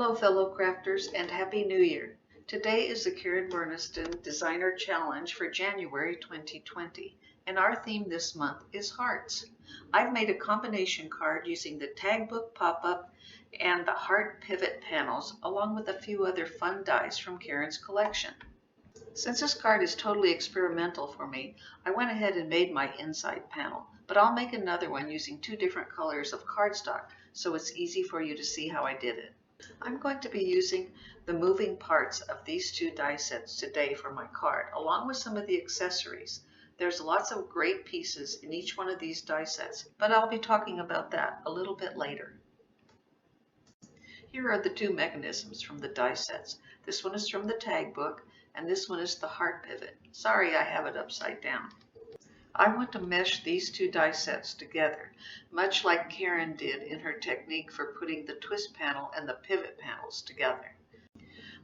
Hello fellow crafters and Happy New Year! Today is the Karen Berniston Designer Challenge for January 2020 and our theme this month is hearts. I've made a combination card using the tag book pop-up and the heart pivot panels along with a few other fun dies from Karen's collection. Since this card is totally experimental for me, I went ahead and made my inside panel, but I'll make another one using two different colors of cardstock so it's easy for you to see how I did it. I'm going to be using the moving parts of these two die sets today for my card, along with some of the accessories. There's lots of great pieces in each one of these die sets, but I'll be talking about that a little bit later. Here are the two mechanisms from the die sets. This one is from the tag book, and this one is the heart pivot. Sorry, I have it upside down. I want to mesh these two die sets together, much like Karen did in her technique for putting the twist panel and the pivot panels together.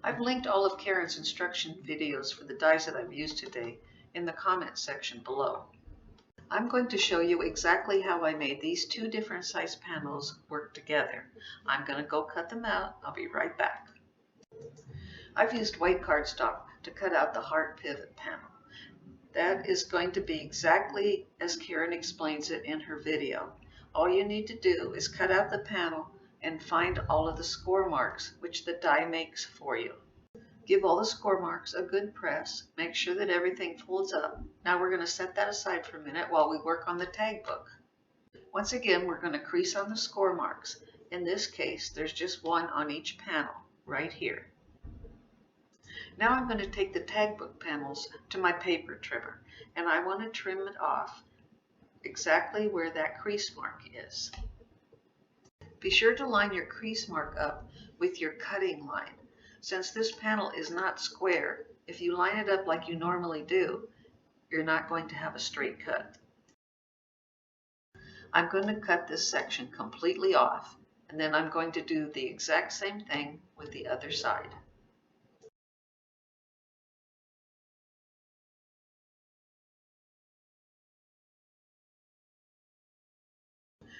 I've linked all of Karen's instruction videos for the dies that I've used today in the comment section below. I'm going to show you exactly how I made these two different size panels work together. I'm going to go cut them out. I'll be right back. I've used white cardstock to cut out the heart pivot panel. That is going to be exactly as Karen explains it in her video. All you need to do is cut out the panel and find all of the score marks, which the die makes for you. Give all the score marks a good press. Make sure that everything folds up. Now we're going to set that aside for a minute while we work on the tag book. Once again, we're going to crease on the score marks. In this case, there's just one on each panel, right here. Now I'm going to take the tag book panels to my paper trimmer, and I want to trim it off exactly where that crease mark is. Be sure to line your crease mark up with your cutting line. Since this panel is not square, if you line it up like you normally do, you're not going to have a straight cut. I'm going to cut this section completely off, and then I'm going to do the exact same thing with the other side.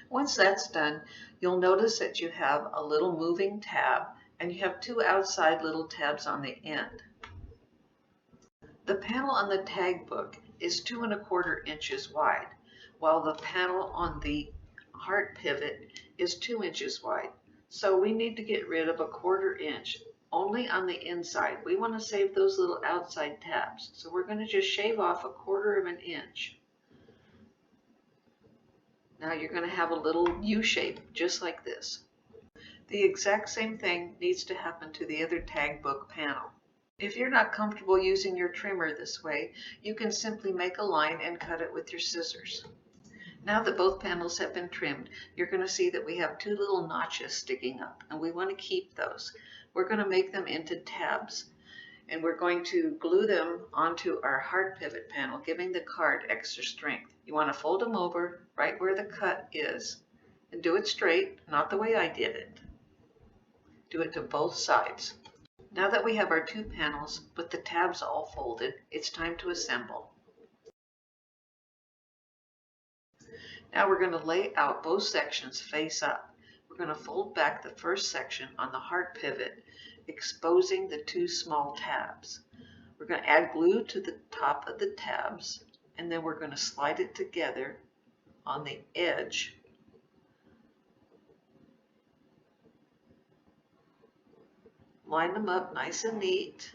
Once that's done, you'll notice that you have a little moving tab and you have two outside little tabs on the end. The panel on the tag book is 2 1/4 inches wide, while the panel on the heart pivot is 2 inches wide. So we need to get rid of a 1/4 inch only on the inside. We want to save those little outside tabs. So we're going to just shave off 1/4 inch. Now you're going to have a little U shape, just like this. The exact same thing needs to happen to the other tag book panel. If you're not comfortable using your trimmer this way, you can simply make a line and cut it with your scissors. Now that both panels have been trimmed, you're going to see that we have two little notches sticking up, and we want to keep those. We're going to make them into tabs, and we're going to glue them onto our heart pivot panel, giving the card extra strength. You want to fold them over right where the cut is and do it straight, not the way I did it. Do it to both sides. Now that we have our two panels with the tabs all folded, it's time to assemble. Now we're going to lay out both sections face up. We're going to fold back the first section on the heart pivot, exposing the two small tabs. We're going to add glue to the top of the tabs, and then we're going to slide it together on the edge. Line them up nice and neat.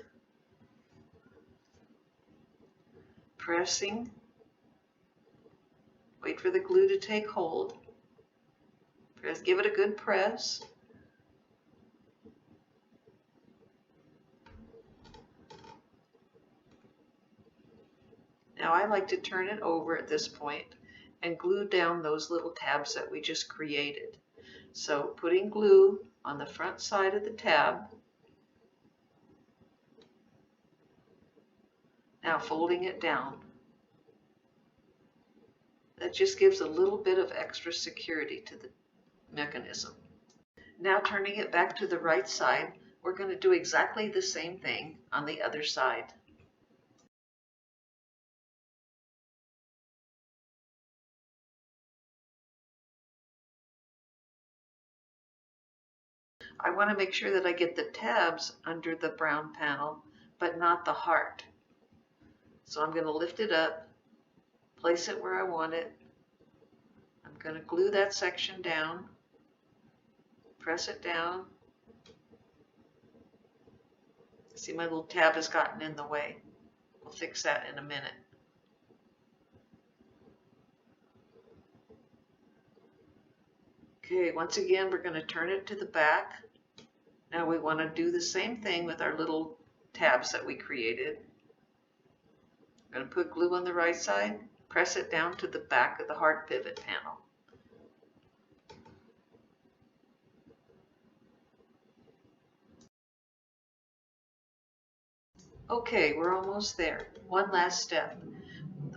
Pressing. Wait for the glue to take hold. Give it a good press. Now I like to turn it over at this point and glue down those little tabs that we just created. So putting glue on the front side of the tab. Now folding it down. That just gives a little bit of extra security to the mechanism. Now turning it back to the right side, we're going to do exactly the same thing on the other side. I want to make sure that I get the tabs under the brown panel, but not the heart. So I'm going to lift it up, place it where I want it. I'm going to glue that section down, press it down. See, my little tab has gotten in the way. We'll fix that in a minute. Okay, once again, we're going to turn it to the back. Now we want to do the same thing with our little tabs that we created. I'm going to put glue on the right side, press it down to the back of the heart pivot panel. Okay, we're almost there. One last step.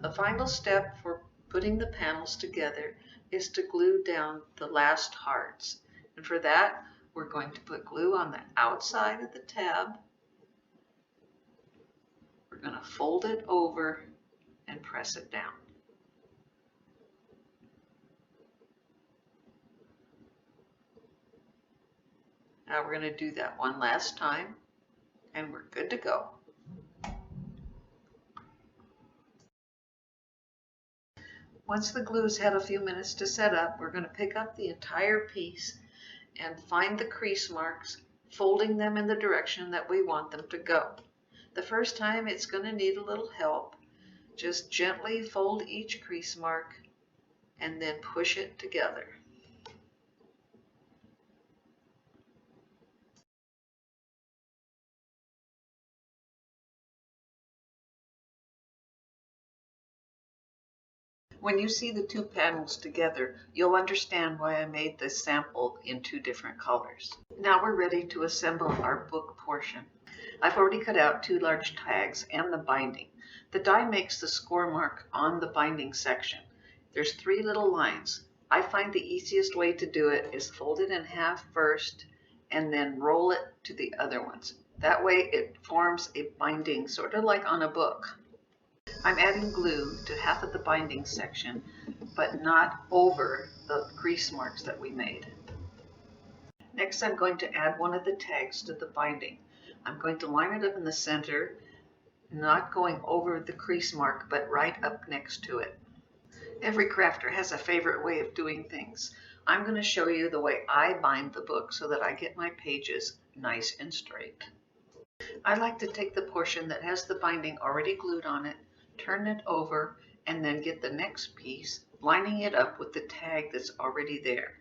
The final step for putting the panels together is to glue down the last hearts. And for that, we're going to put glue on the outside of the tab. We're going to fold it over and press it down. Now we're going to do that one last time, and we're good to go. Once the glue's had a few minutes to set up, we're going to pick up the entire piece and find the crease marks, folding them in the direction that we want them to go. The first time it's going to need a little help. Just gently fold each crease mark and then push it together. When you see the two panels together, you'll understand why I made this sample in two different colors. Now we're ready to assemble our book portion. I've already cut out two large tags and the binding. The die makes the score mark on the binding section. There's three little lines. I find the easiest way to do it is fold it in half first and then roll it to the other ones. That way it forms a binding, sort of like on a book. I'm adding glue to half of the binding section, but not over the crease marks that we made. Next, I'm going to add one of the tags to the binding. I'm going to line it up in the center, not going over the crease mark, but right up next to it. Every crafter has a favorite way of doing things. I'm going to show you the way I bind the book so that I get my pages nice and straight. I like to take the portion that has the binding already glued on it, turn it over, and then get the next piece, lining it up with the tag that's already there.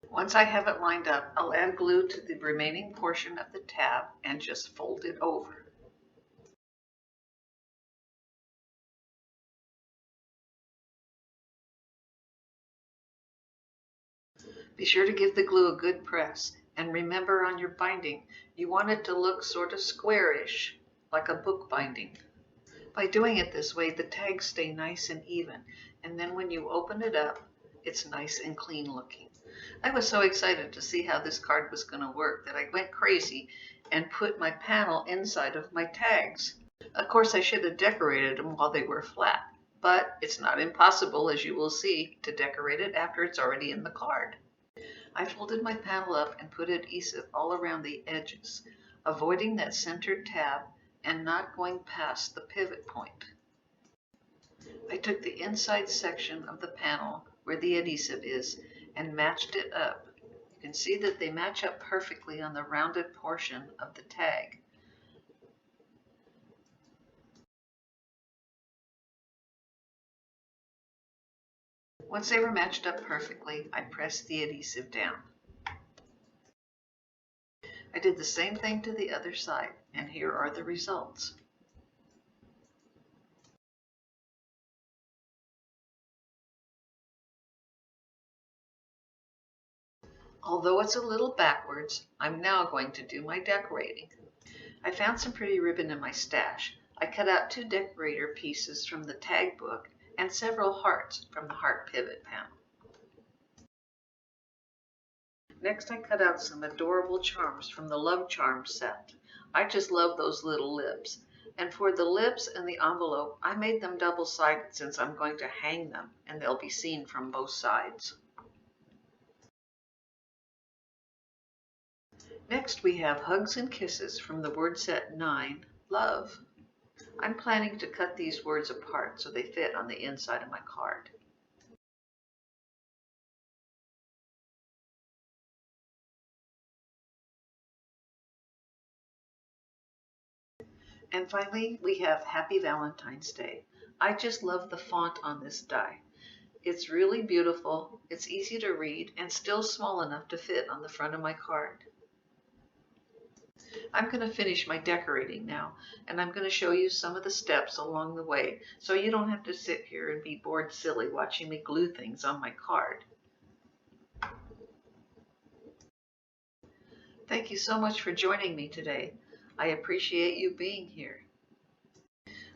Once I have it lined up, I'll add glue to the remaining portion of the tab and just fold it over. Be sure to give the glue a good press, and remember on your binding, you want it to look sort of squarish, like a book binding. By doing it this way, the tags stay nice and even, and then when you open it up, it's nice and clean looking. I was so excited to see how this card was going to work that I went crazy and put my panel inside of my tags. Of course, I should have decorated them while they were flat, but it's not impossible, as you will see, to decorate it after it's already in the card. I folded my panel up and put adhesive all around the edges, avoiding that centered tab and not going past the pivot point. I took the inside section of the panel where the adhesive is and matched it up. You can see that they match up perfectly on the rounded portion of the tag. Once they were matched up perfectly, I pressed the adhesive down. I did the same thing to the other side, and here are the results. Although it's a little backwards, I'm now going to do my decorating. I found some pretty ribbon in my stash. I cut out two decorator pieces from the tag book and several hearts from the heart pivot panel. Next, I cut out some adorable charms from the Love Charms set. I just love those little lips. And for the lips and the envelope, I made them double-sided since I'm going to hang them and they'll be seen from both sides. Next we have Hugs and Kisses from the word set 9, Love. I'm planning to cut these words apart so they fit on the inside of my card. And finally, we have Happy Valentine's Day. I just love the font on this die. It's really beautiful, it's easy to read, and still small enough to fit on the front of my card. I'm going to finish my decorating now, and I'm going to show you some of the steps along the way so you don't have to sit here and be bored silly watching me glue things on my card. Thank you so much for joining me today. I appreciate you being here.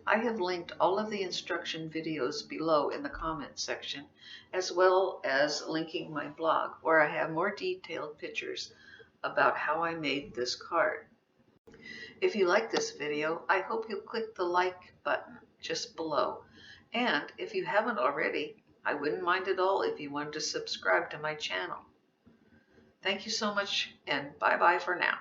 I have linked all of the instruction videos below in the comments section, as well as linking my blog where I have more detailed pictures about how I made this card. If you like this video, I hope you'll click the like button just below. And if you haven't already, I wouldn't mind at all if you wanted to subscribe to my channel. Thank you so much, and bye-bye for now.